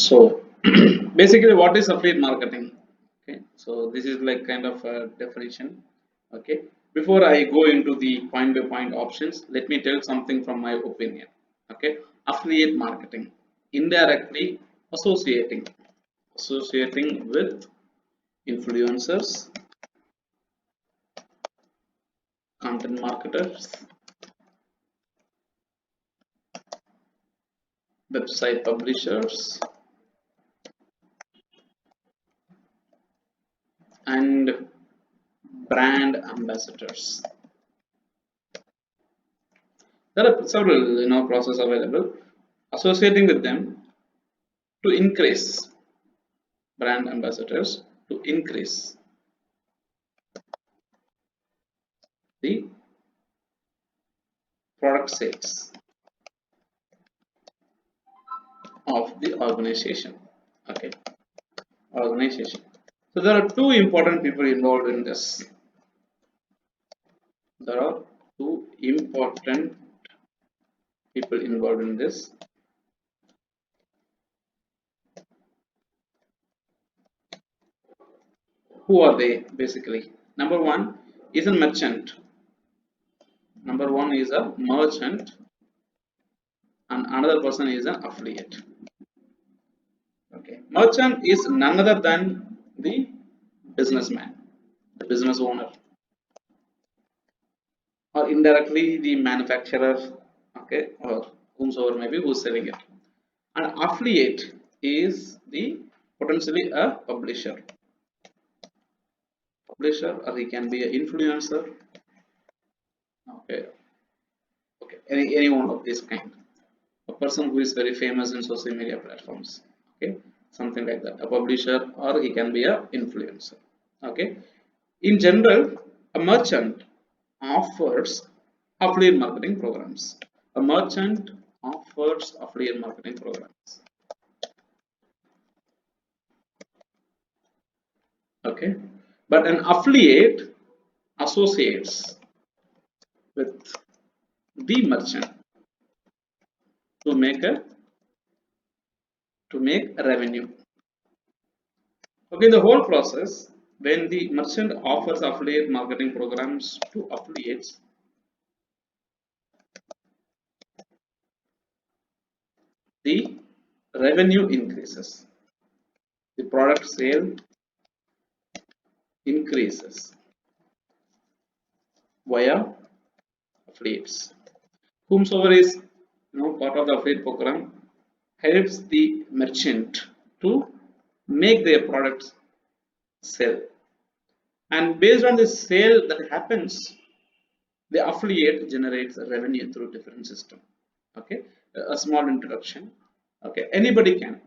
So basically what is affiliate marketing? Okay, so this is like kind of a definition. Okay, before I go into the point by point options, let me tell something from my opinion. Okay, affiliate marketing, indirectly associating with influencers, content marketers, website publishers, and brand ambassadors. There are several process available. Associating with them to increase brand ambassadors to increase the product sales of the organization. Okay, organization. So there are two important people involved in this. There are two important people involved in this. Who are they basically? Number one is a merchant. Number one is a merchant, and another person is an affiliate. Okay, merchant is none other than the businessman, the business owner, or indirectly the manufacturer, okay, or whomsoever maybe who's selling it. An affiliate is the potentially a publisher, or he can be an influencer. Okay, okay, any one of this kind. A person who is very famous in social media platforms. Okay, something like that. A publisher, or he can be a influencer. Okay, in general, a merchant offers affiliate marketing programs. A merchant offers affiliate marketing programs. Okay, but an affiliate associates with the merchant to make a revenue. Okay, the whole process, when the merchant offers affiliate marketing programs to affiliates, the revenue increases, the product sale increases via affiliates. Whomsoever is part of the affiliate program helps the merchant to make their products sell, and based on the sale that happens, the affiliate generates revenue through different system. Okay, a small introduction. Okay, anybody can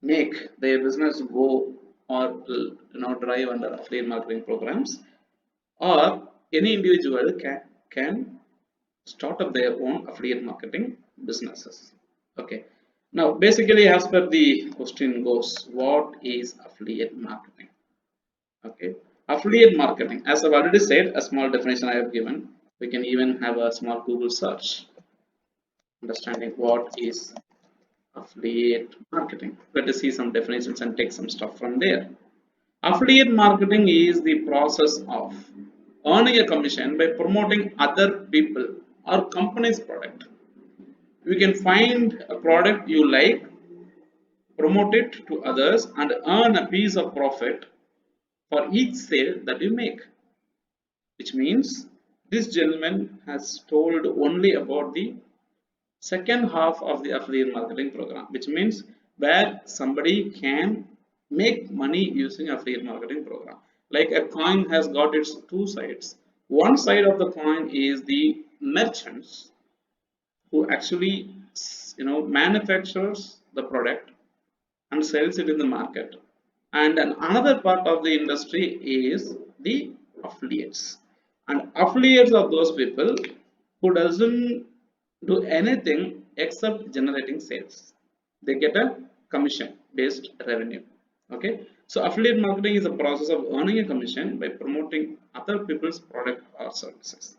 make their business go, or drive under affiliate marketing programs, or any individual can start up their own affiliate marketing businesses. Okay, now basically as per the question goes, what is affiliate marketing? Okay, affiliate marketing, as I've already said, a small definition I have given. We can even have a small Google search understanding what is affiliate marketing. Let us see some definitions and take some stuff from there. Affiliate marketing is the process of earning a commission by promoting other people or company's product. You can find a product you like, promote it to others, and earn a piece of profit for each sale that you make. Which means this gentleman has told only about the second half of the affiliate marketing program, which means where somebody can make money using affiliate marketing program. Like a coin has got its two sides. One side of the coin is the merchants who actually manufactures the product and sells it in the market, and another part of the industry is the affiliates, and affiliates are those people who doesn't do anything except generating sales. They get a commission based revenue. Okay, so affiliate marketing is a process of earning a commission by promoting other people's product or services.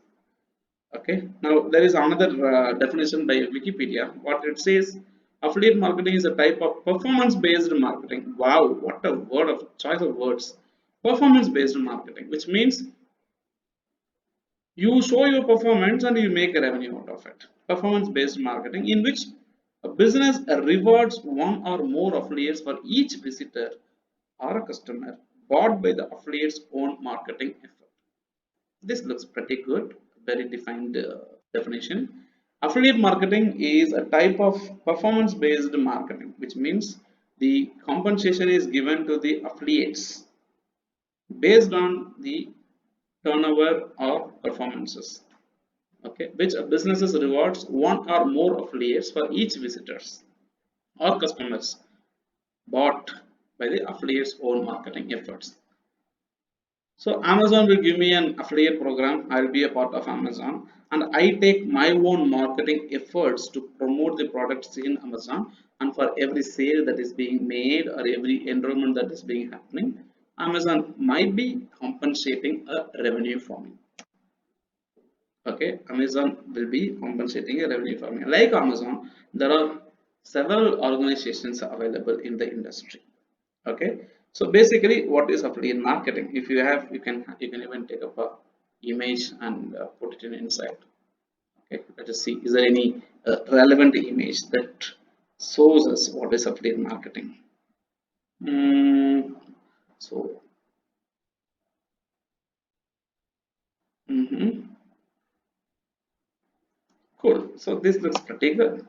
Okay, now there is another definition by Wikipedia. What it says: Affiliate marketing is a type of performance based marketing. Wow, what a word of choice of words. Performance based marketing, which means you show your performance and you make a revenue out of it. Performance based marketing, in which a business rewards one or more affiliates for each visitor or a customer bought by the affiliate's own marketing effort. This looks pretty good, very defined definition. Affiliate marketing is a type of performance based marketing, which means the compensation is given to the affiliates based on the turnover or performances. Okay, which businesses rewards one or more affiliates for each visitors or customers bought by the affiliates own marketing efforts. So Amazon will give me an affiliate program. I'll be a part of Amazon, and I take my own marketing efforts to promote the products in Amazon. And for every sale that is being made or every enrollment that is being happening, Amazon might be compensating a revenue for me. Okay, Amazon will be compensating a revenue for me. Like Amazon, there are several organizations available in the industry. Okay, so basically what is affiliate marketing? If you have, you can even take up a image and put it in inside. Okay, let us see, is there any relevant image that shows us what is affiliate marketing? So mhm, cool, so this looks pretty good.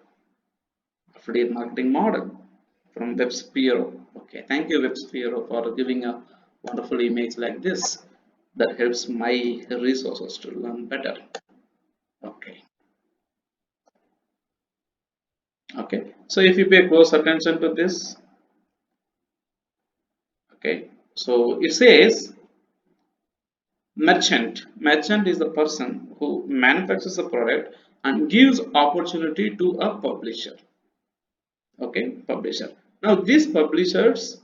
Affiliate marketing model from WebSphere. Okay, thank you WebSphere for giving a wonderful image like this that helps my resources to learn better. Okay, okay. So if you pay close attention to this, okay. So it says merchant. Merchant is the person who manufactures a product and gives opportunity to a publisher. Okay, publisher. Now these publishers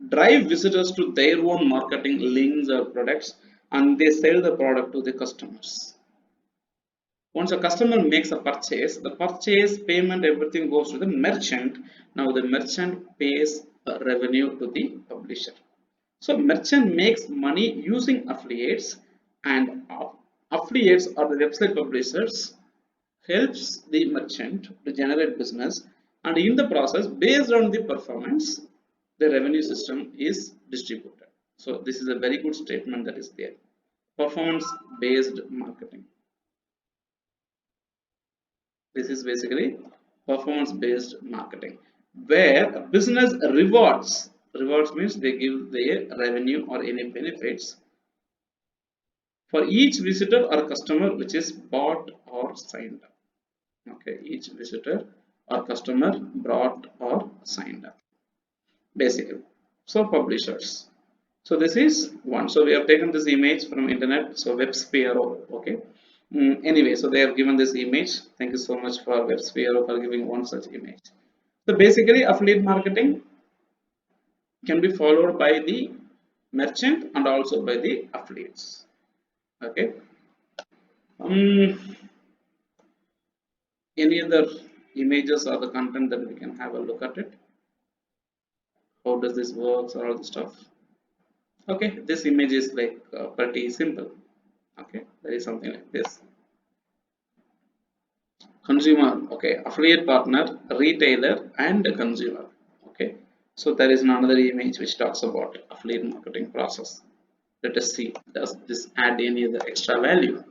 drive visitors to their own marketing links or products, and they sell the product to the customers. Once a customer makes a purchase, the purchase payment, everything goes to the merchant. Now the merchant pays a revenue to the publisher. So merchant makes money using affiliates, and affiliates or the website publishers helps the merchant to generate business, and in the process, based on the performance, the revenue system is distributed. So this is a very good statement that is there. Performance based marketing. This is basically performance based marketing, where a business rewards means they give their revenue or any benefits for each visitor or customer which is bought or signed up. Okay, each visitor or customer bought or signed up, basically. So publishers. So this is one. So we have taken this image from internet. So WebSphere. Okay. Anyway, so they have given this image. Thank you so much for WebSphere for giving one such image. So basically, affiliate marketing can be followed by the merchant and also by the affiliates. Okay. Um, any other images or the content that we can have a look at it? How does this work or all the stuff? Okay, this image is like pretty simple. Okay, there is something like this. Consumer, okay, affiliate partner, retailer, and consumer. Okay, so there is another image which talks about affiliate marketing process. Let us see, does this add any other extra value?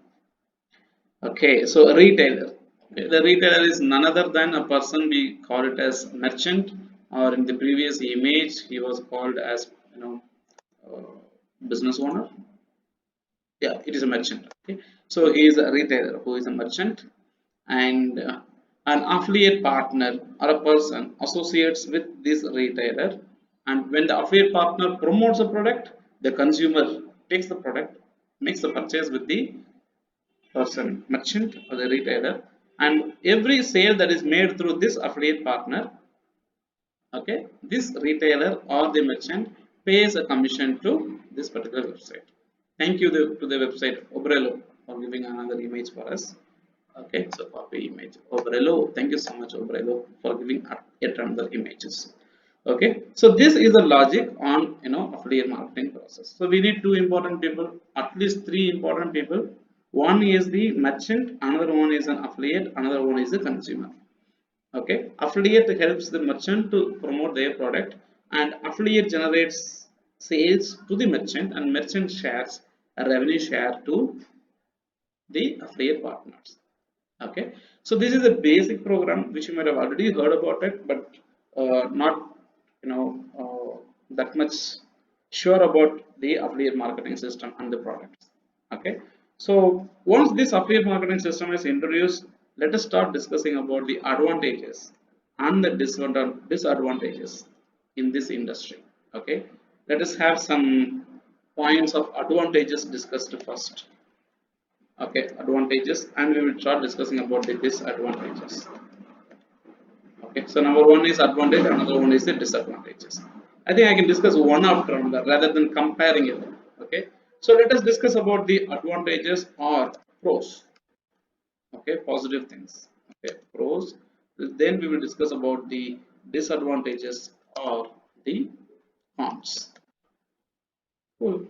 Okay, so a retailer. Okay, the retailer is none other than a person, we call it as merchant, or in the previous image he was called as, uh, business owner. Yeah, it is a merchant. Okay, so he is a retailer who is a merchant, and an affiliate partner or a person associates with this retailer, and when the affiliate partner promotes a product, the consumer takes the product, makes the purchase with the person, merchant or the retailer, and every sale that is made through this affiliate partner, okay, this retailer or the merchant pays a commission to this particular website. Thank you to the website Obrello for giving another image for us. Okay, so copy image. Obrelo, thank you so much, Obrelo, for giving yet another images. Okay, so this is the logic on affiliate marketing process. So we need two important people, at least three important people. One is the merchant, another one is an affiliate, another one is the consumer. Okay, affiliate helps the merchant to promote their product, and affiliate generates sales to the merchant, and merchant shares a revenue share to the affiliate partners. Okay, so this is a basic program which you might have already heard about it, but not that much sure about the affiliate marketing system and the products. Okay, so once this affiliate marketing system is introduced, let us start discussing about the advantages and the disadvantages in this industry. Okay, let us have some points of advantages discussed first. Okay, advantages, and we will start discussing about the disadvantages. Okay, so number one is advantage, another one is the disadvantages. I think I can discuss one after another rather than comparing it. Okay, so let us discuss about the advantages or pros. Okay, positive things. Okay, pros. Then we will discuss about the disadvantages or the cons. Cool.